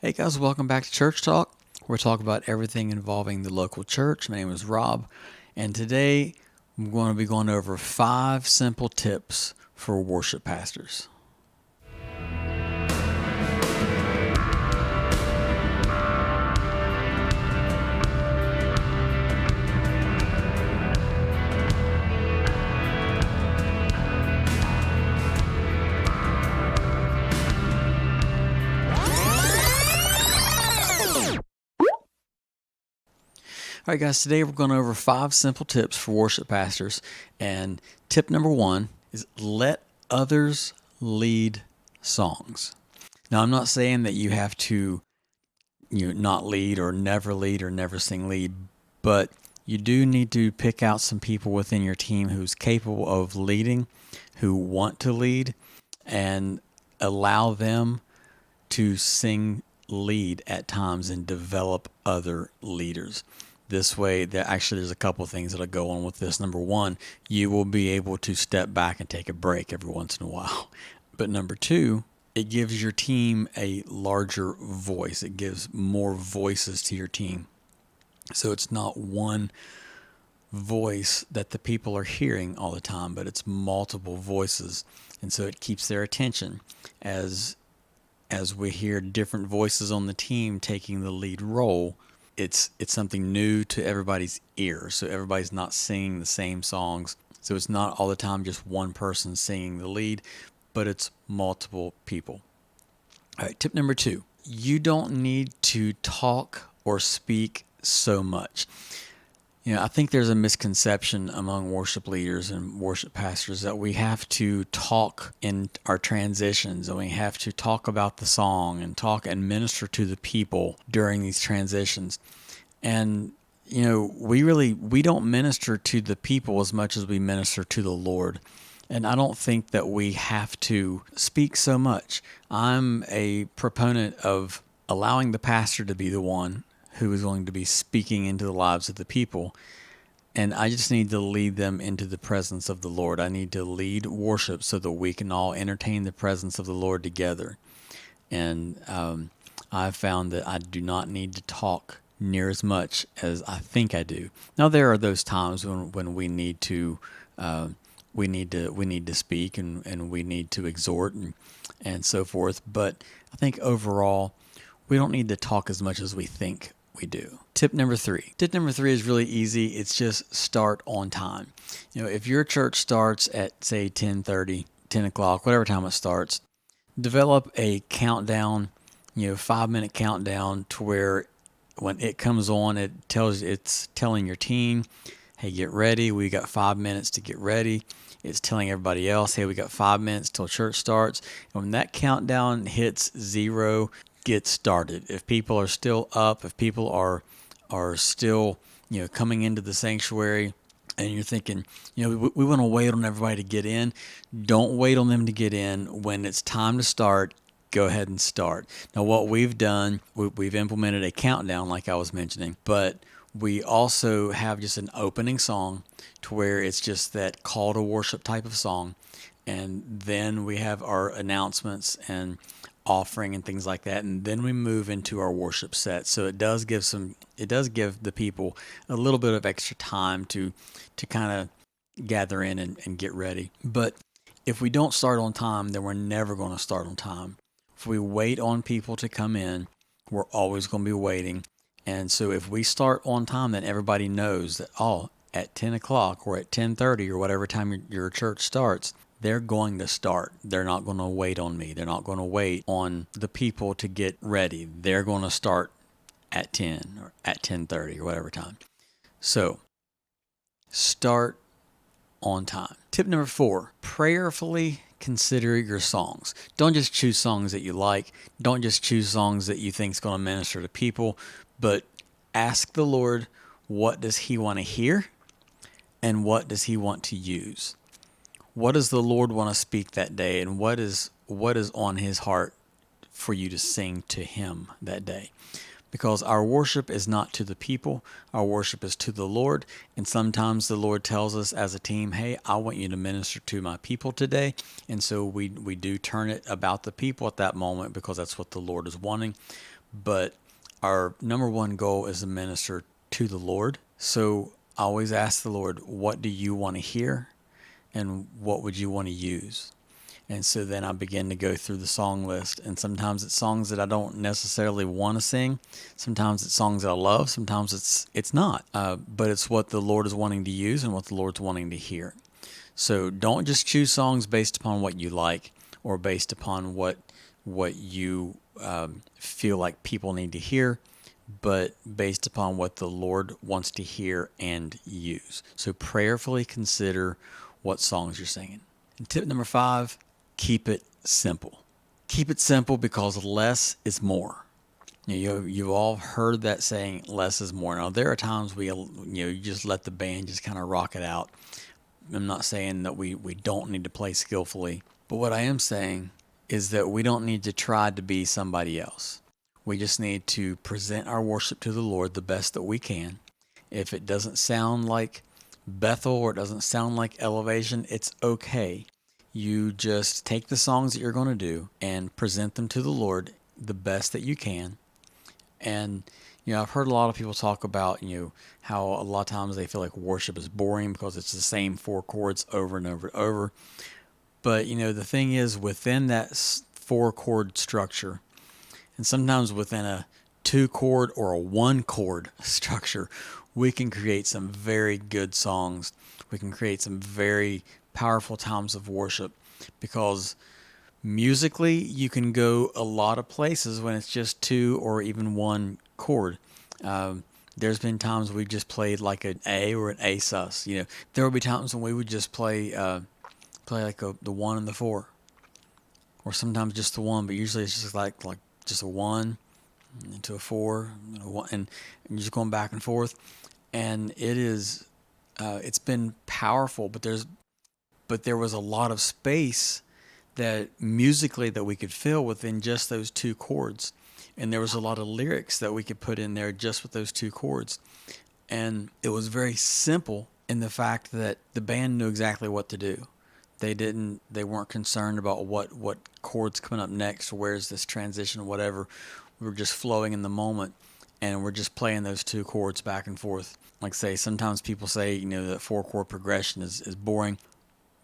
Hey guys, welcome back to Church Talk. We're talking about everything involving the local church. My name is Rob, and today I'm going to be going over 5 simple tips for worship pastors. All right, guys, today we're going over 5 simple tips for worship pastors. And tip number 1 is let others lead songs. Now, I'm not saying that you have to not lead or never sing lead, but you do need to pick out some people within your team who's capable of leading, who want to lead, and allow them to sing lead at times and develop other leaders. This way, there's a couple of things that'll go on with this. Number 1, you will be able to step back and take a break every once in a while. But number 2, it gives your team a larger voice. It gives more voices to your team. So it's not one voice that the people are hearing all the time, but it's multiple voices. And so it keeps their attention as we hear different voices on the team taking the lead role. It's something new to everybody's ear. So everybody's not singing the same songs. So it's not all the time just one person singing the lead, but it's multiple people. All right, tip number 2. You don't need to talk or speak so much. I think there's a misconception among worship leaders and worship pastors that we have to talk in our transitions, and we have to talk about the song and talk and minister to the people during these transitions. And we don't minister to the people as much as we minister to the Lord. And I don't think that we have to speak so much. I'm a proponent of allowing the pastor to be the one who is going to be speaking into the lives of the people. And I just need to lead them into the presence of the Lord. I need to lead worship so that we can all entertain the presence of the Lord together. And I've found that I do not need to talk near as much as I think I do. Now, there are those times when we need to speak and we need to exhort and so forth. But I think overall, we don't need to talk as much as we think we do. Tip number 3. Tip number 3 is really easy. It's just start on time. If your church starts at, say, 10:30, 10 o'clock, whatever time it starts, develop a countdown, 5-minute countdown to where when it comes on, it's telling your team, hey, get ready. We got 5 minutes to get ready. It's telling everybody else, hey, we got 5 minutes till church starts. And when that countdown hits 0, get started. If people are still up, if people are still, coming into the sanctuary, and you're thinking, we want to wait on everybody to get in, don't wait on them to get in. When it's time to start, go ahead and start. Now, what we've done, we've implemented a countdown like I was mentioning, but we also have just an opening song to where it's just that call to worship type of song. And then we have our announcements and offering and things like that. And then we move into our worship set. So it does give the people a little bit of extra time to kind of gather in and get ready. But if we don't start on time, then we're never going to start on time. If we wait on people to come in, we're always going to be waiting. And so if we start on time, then everybody knows that, at 10 o'clock or at 10:30 or whatever time your church starts, they're going to start. They're not going to wait on me. They're not going to wait on the people to get ready. They're going to start at 10 or at 10:30 or whatever time. So start on time. Tip number 4, prayerfully consider your songs. Don't just choose songs that you like. Don't just choose songs that you think is going to minister to people, but ask the Lord, what does he want to hear and what does he want to use? What does the Lord want to speak that day, and what is on his heart for you to sing to him that day? Because our worship is not to the people, our worship is to the Lord. And sometimes the Lord tells us as a team, hey, I want you to minister to my people today. And so we do turn it about the people at that moment because that's what the Lord is wanting. but our number one goal is to minister to the Lord. So I always ask the Lord, what do you want to hear and what would you want to use? And so then I begin to go through the song list, and sometimes it's songs that I don't necessarily want to sing. Sometimes it's songs that I love. Sometimes it's not. But it's what the Lord is wanting to use and what the Lord's wanting to hear. So don't just choose songs based upon what you like or based upon what you feel like people need to hear, but based upon what the Lord wants to hear and use. So prayerfully consider what songs you're singing. And tip number 5, keep it simple. Keep it simple because less is more. You've all heard that saying, less is more. Now, there are times you just let the band just kind of rock it out. I'm not saying that we don't need to play skillfully, but what I am saying is that we don't need to try to be somebody else. We just need to present our worship to the Lord the best that we can. If it doesn't sound like Bethel or it doesn't sound like Elevation, it's okay. You just take the songs that you're going to do and present them to the Lord the best that you can. And I've heard a lot of people talk about how a lot of times they feel like worship is boring because it's the same 4 chords over and over and over. But the thing is, within that 4-chord structure, and sometimes within a 2-chord or a 1-chord structure, we can create some very good songs. We can create some very powerful times of worship, because musically you can go a lot of places when it's just 2 or even 1 chord. There's been times we've just played like an A or an A sus. There will be times when we would just play like the 1 and the 4, or sometimes just the 1, but usually it's just like just a 1 into a 4 and a 1, and you're just going back and forth, and it's been powerful. But there was a lot of space that musically that we could fill within just those 2 chords, and there was a lot of lyrics that we could put in there just with those 2 chords, and it was very simple in the fact that the band knew exactly what to do. They weren't concerned about what chords coming up next, or where's this transition, or whatever. We were just flowing in the moment, and we're just playing those 2 chords back and forth. Like say, sometimes people say, that 4-chord progression is boring.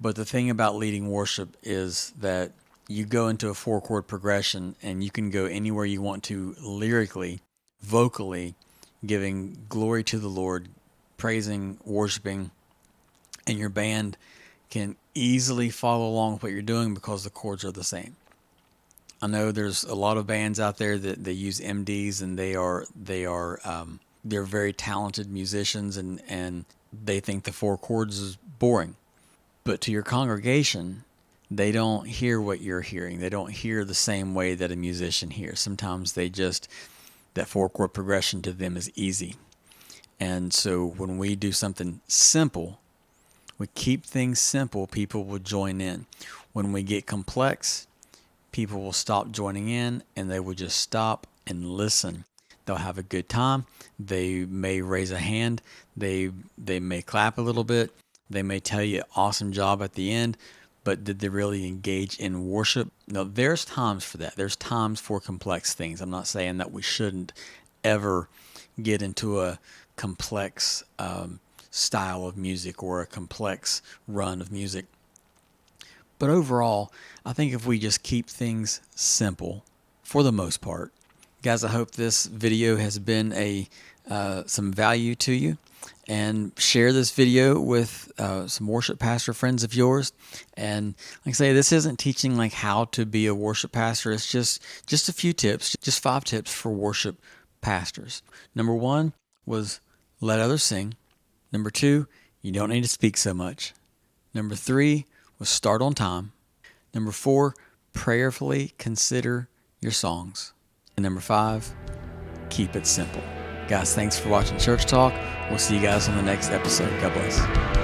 But the thing about leading worship is that you go into a 4-chord progression and you can go anywhere you want to lyrically, vocally, giving glory to the Lord, praising, worshiping, and your band can easily follow along with what you're doing because the chords are the same. I know there's a lot of bands out there that they use MDs, and they're very talented musicians, and they think the 4 chords is boring. But to your congregation, they don't hear what you're hearing. They don't hear the same way that a musician hears. Sometimes that 4-chord progression to them is easy. And so when we do something simple, we keep things simple, people will join in. When we get complex, people will stop joining in, and they will just stop and listen. They'll have a good time. They may raise a hand. They may clap a little bit. They may tell you awesome job at the end, but did they really engage in worship? No, there's times for that. There's times for complex things. I'm not saying that we shouldn't ever get into a complex style of music or a complex run of music. But overall, I think if we just keep things simple for the most part. Guys, I hope this video has been some value to you. And share this video with some worship pastor friends of yours. And like I say, this isn't teaching like how to be a worship pastor. It's just a few tips, just 5 tips for worship pastors. Number 1 was let others sing. Number 2, you don't need to speak so much. Number 3 was start on time. Number 4, prayerfully consider your songs. And number 5, keep it simple. Guys, thanks for watching Church Talk. We'll see you guys on the next episode. God bless.